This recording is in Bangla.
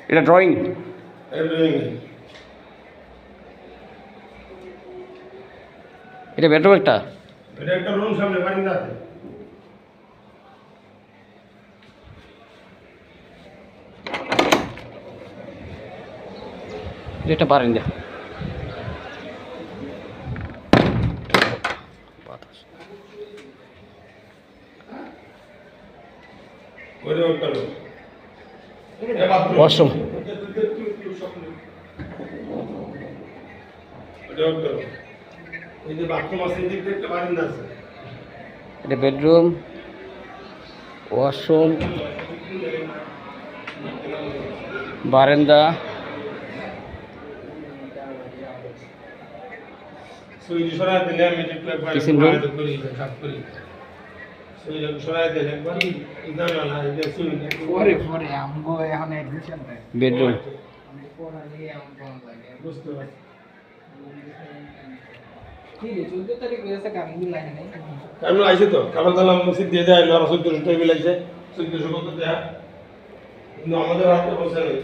এটা ড্রয়িং এটা বেডরুম একটা রুম সামনে বারান্দা আছে। এটা বারান্দা ওয়াশরুম এটা বেডরুম ওয়াশরুম বারান্দা কিচেন রুম বেডরুম আমি আইসি তো কালো তালাম মসজিদ দিয়ে দেয় আর 1400 টেবিল আইছে 1400 কত দেয়া কিন্তু আমাদের হাতে পৌঁছে নেই।